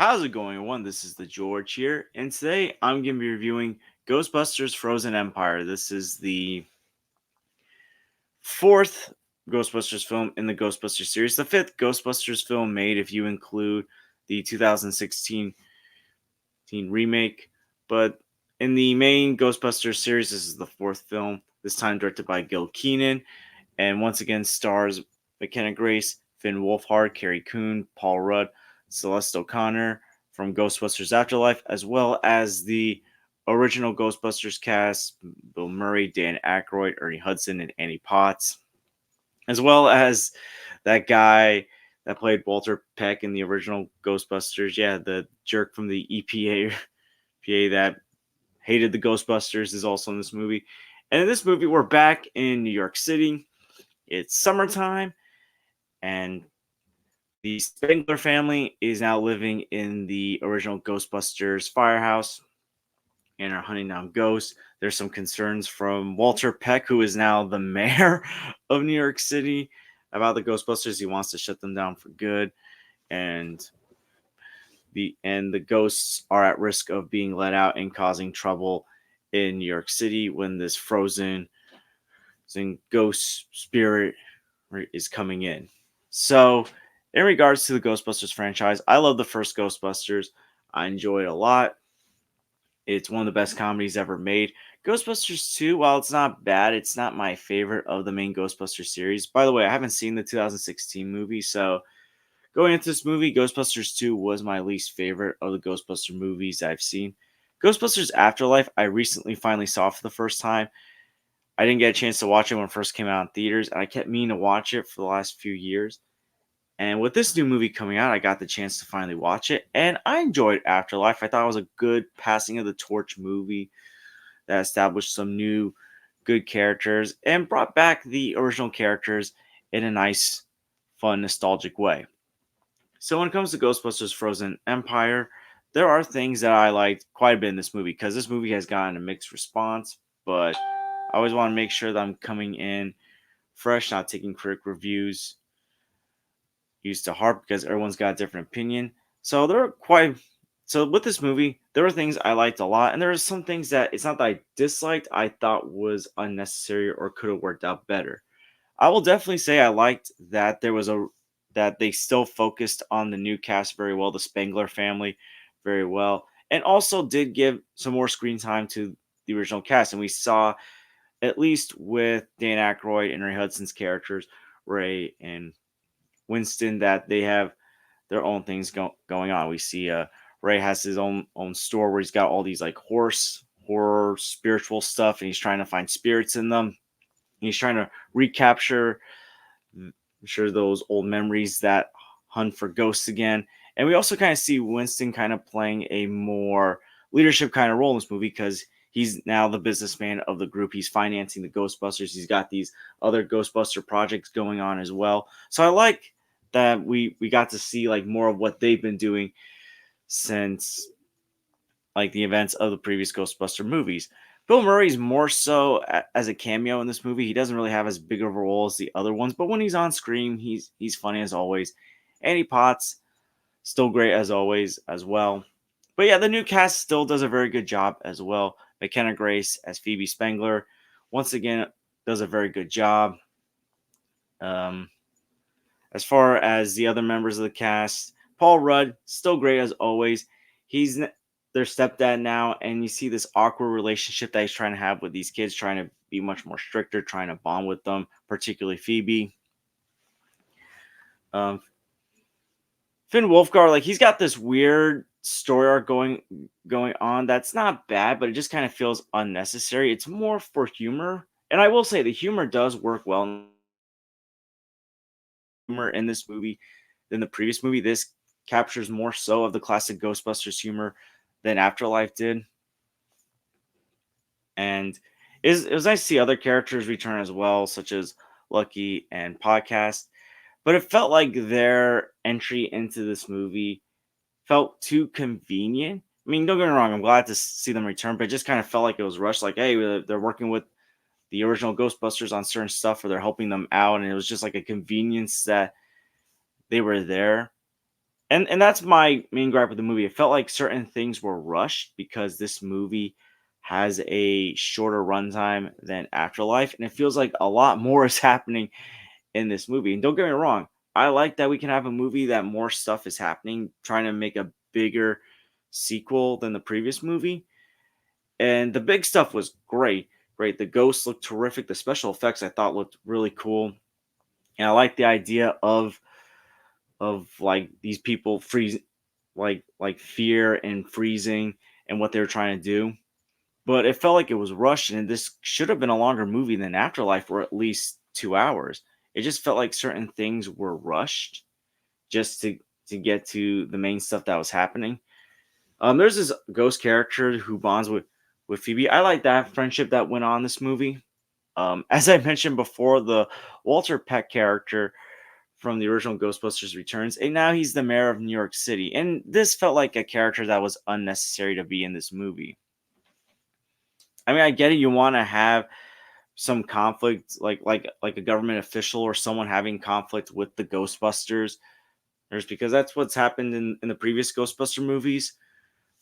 How's it going, everyone? This is the George here, and today I'm going to be reviewing Ghostbusters Frozen Empire. This is the fourth Ghostbusters film in the Ghostbusters series, the fifth Ghostbusters film made if you include the 2016 remake. But in the main Ghostbusters series, this is the fourth film, this time directed by Gil Keenan, and once again stars McKenna Grace, Finn Wolfhard, Carrie Coon, Paul Rudd, Celeste O'Connor from Ghostbusters Afterlife, as well as the original Ghostbusters cast: Bill Murray, Dan Aykroyd, Ernie Hudson, and Annie Potts, as well as that guy that played Walter Peck in the original Ghostbusters. Yeah, the jerk from the EPA that hated the Ghostbusters is also in this movie. And in this movie, we're back in New York City. It's summertime, and the Spengler family is now living in the original Ghostbusters firehouse and are hunting down ghosts. There's some concerns from Walter Peck, who is now the mayor of New York City, about the Ghostbusters. He wants to shut them down for good, and the ghosts are at risk of being let out and causing trouble in New York City when this frozen ghost spirit is coming in. So, in regards to the Ghostbusters franchise, I love the first Ghostbusters. I enjoy it a lot. It's one of the best comedies ever made. Ghostbusters 2, while it's not bad, it's not my favorite of the main Ghostbusters series. By the way, I haven't seen the 2016 movie, so going into this movie, Ghostbusters 2 was my least favorite of the Ghostbuster movies I've seen. Ghostbusters Afterlife, I recently finally saw for the first time. I didn't get a chance to watch it when it first came out in theaters, and I kept meaning to watch it for the last few years. And with this new movie coming out, I got the chance to finally watch it, and I enjoyed Afterlife. I thought it was a good passing of the torch movie that established some new good characters and brought back the original characters in a nice, fun, nostalgic way. So when it comes to Ghostbusters Frozen Empire, there are things that I liked quite a bit in this movie because this movie has gotten a mixed response, but I always want to make sure that I'm coming in fresh, not taking critic reviews used to heart because everyone's got a different opinion. So there are quite so with this movie, there were things I liked a lot, and there are some things that it's not that I disliked, I thought was unnecessary or could have worked out better. I will definitely say I liked that that they still focused on the new cast very well, the Spengler family very well, and also did give some more screen time to the original cast. And we saw, at least with Dan Aykroyd and Ray Hudson's characters, Ray and Winston, that they have their own things going on. We see Ray has his own store where he's got all these like horror spiritual stuff, and he's trying to find spirits in them. He's trying to recapture, I'm sure, those old memories that hunt for ghosts again. And we also kind of see Winston kind of playing a more leadership kind of role in this movie because he's now the businessman of the group. He's financing the Ghostbusters. He's got these other Ghostbuster projects going on as well. So I like that we got to see like more of what they've been doing since like the events of the previous Ghostbuster movies. Bill Murray's more so as a cameo in this movie. He doesn't really have as big of a role as the other ones, but when he's on screen, he's funny as always. Annie Potts, still great as always as well. But yeah, the new cast still does a very good job as well. McKenna Grace as Phoebe Spengler, once again, does a very good job. Um, as far as the other members of the cast, Paul Rudd, still great as always. He's their stepdad now, and you see this awkward relationship that he's trying to have with these kids, trying to be much more stricter, trying to bond with them, particularly Phoebe. Um, Finn Wolfgar, like he's got this weird story arc going on that's not bad, but it just kind of feels unnecessary. It's more for humor, and I will say the humor does work well. Humor in this movie than the previous movie. This captures more so of the classic Ghostbusters humor than Afterlife did, and it was nice to see other characters return as well, such as Lucky and Podcast. But it felt like their entry into this movie felt too convenient. I mean, don't get me wrong, I'm glad to see them return, but it just kind of felt like it was rushed. Like, hey, they're working with the original Ghostbusters on certain stuff, or they're helping them out, and it was just like a convenience that they were there. and that's my main gripe with the movie. It felt like certain things were rushed because this movie has a shorter runtime than Afterlife, and it feels like a lot more is happening in this movie. And don't get me wrong, I like that we can have a movie that more stuff is happening, trying to make a bigger sequel than the previous movie. And the big stuff was great. Great. The ghosts looked terrific. The special effects I thought looked really cool. And I like the idea of like these people freeze like fear and freezing and what they were trying to do. But it felt like it was rushed, and this should have been a longer movie than Afterlife, or at least 2 hours. It just felt like certain things were rushed just to get to the main stuff that was happening. There's this ghost character who bonds with Phoebe. I like that friendship that went on in this movie. As I mentioned before, the Walter Peck character from the original Ghostbusters returns, and now he's the mayor of New York City. And this felt like a character that was unnecessary to be in this movie. I mean, I get it. You want to have some conflict, like a government official or someone having conflict with the Ghostbusters. There's because that's what's happened in the previous Ghostbuster movies.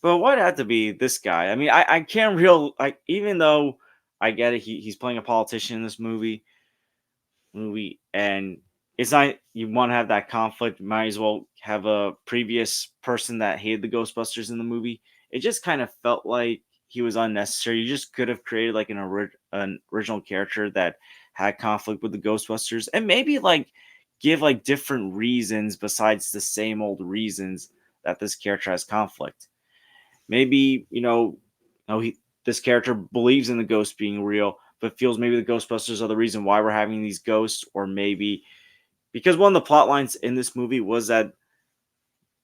But why'd it have to be this guy? I mean, I can't real like even though I get it, he's playing a politician in this movie, and it's not you want to have that conflict. Might as well have a previous person that hated the Ghostbusters in the movie. It just kind of felt like he was unnecessary. You just could have created like an original character that had conflict with the Ghostbusters, and maybe like give like different reasons besides the same old reasons that this character has conflict. Maybe no, this character believes in the ghost being real, but feels maybe the Ghostbusters are the reason why we're having these ghosts, or maybe because one of the plot lines in this movie was that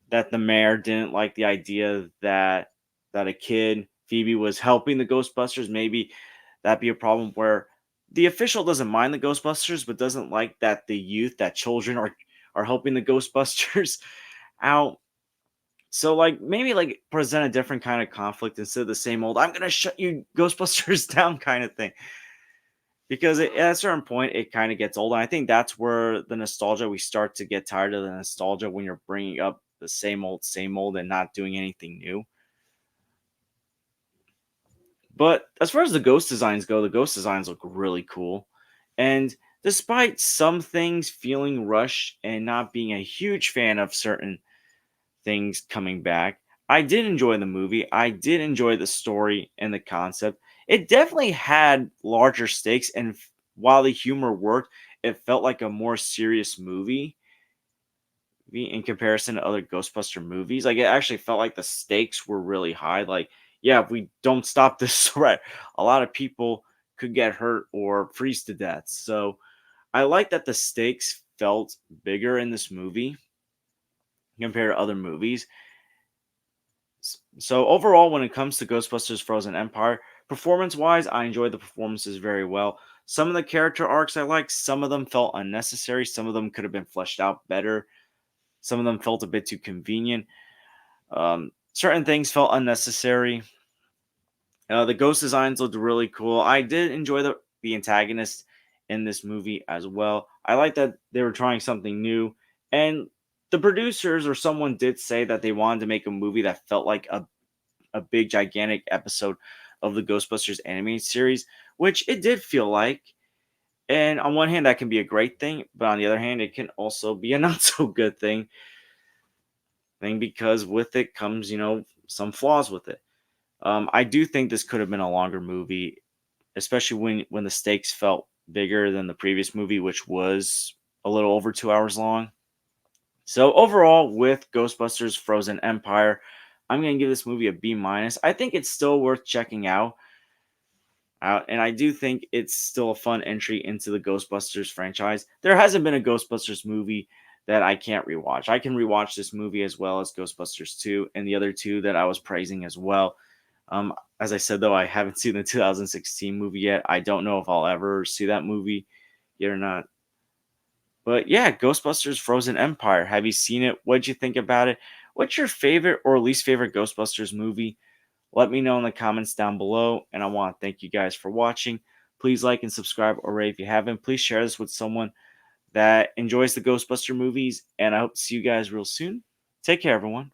the mayor didn't like the idea that a kid Phoebe was helping the Ghostbusters. Maybe that'd be a problem where the official doesn't mind the Ghostbusters, but doesn't like that the youth, that children are helping the Ghostbusters out. So like maybe like present a different kind of conflict instead of the same old "I'm gonna shut you Ghostbusters down" kind of thing. Because at a certain point it kind of gets old. And I think that's where the nostalgia we start to get tired of the nostalgia when you're bringing up the same old, and not doing anything new. But as far as the ghost designs go, the ghost designs look really cool. And despite some things feeling rushed and not being a huge fan of certain things coming back, I did enjoy the movie. I did enjoy the story and the concept. It definitely had larger stakes, and while the humor worked, it felt like a more serious movie in comparison to other Ghostbuster movies. Like it actually felt like the stakes were really high. Like, yeah, if we don't stop this threat, a lot of people could get hurt or freeze to death. So I like that the stakes felt bigger in this movie compared to other movies. So overall, when it comes to Ghostbusters Frozen Empire, performance wise, I enjoyed the performances very well. Some of the character arcs I liked, some of them felt unnecessary, some of them could have been fleshed out better, some of them felt a bit too convenient. Certain things felt unnecessary. The ghost designs looked really cool. I did enjoy the antagonist in this movie as well. I like that they were trying something new, and the producers or someone did say that they wanted to make a movie that felt like a big gigantic episode of the Ghostbusters animated series, which it did feel like. And on one hand, that can be a great thing, but on the other hand, it can also be a not so good thing because with it comes, some flaws with it. I do think this could have been a longer movie, especially when the stakes felt bigger than the previous movie, which was a little over 2 hours long. So overall, with Ghostbusters Frozen Empire, I'm gonna give this movie a B minus. I think it's still worth checking out, and I do think it's still a fun entry into the Ghostbusters franchise. There hasn't been a Ghostbusters movie that I can't rewatch. I can rewatch this movie as well as Ghostbusters 2 and the other two that I was praising as well. As I said, though, I haven't seen the 2016 movie yet. I don't know if I'll ever see that movie yet or not. But yeah, Ghostbusters Frozen Empire. Have you seen it? What'd you think about it? What's your favorite or least favorite Ghostbusters movie? Let me know in the comments down below. And I want to thank you guys for watching. Please like and subscribe already if you haven't. Please share this with someone that enjoys the Ghostbuster movies. And I hope to see you guys real soon. Take care, everyone.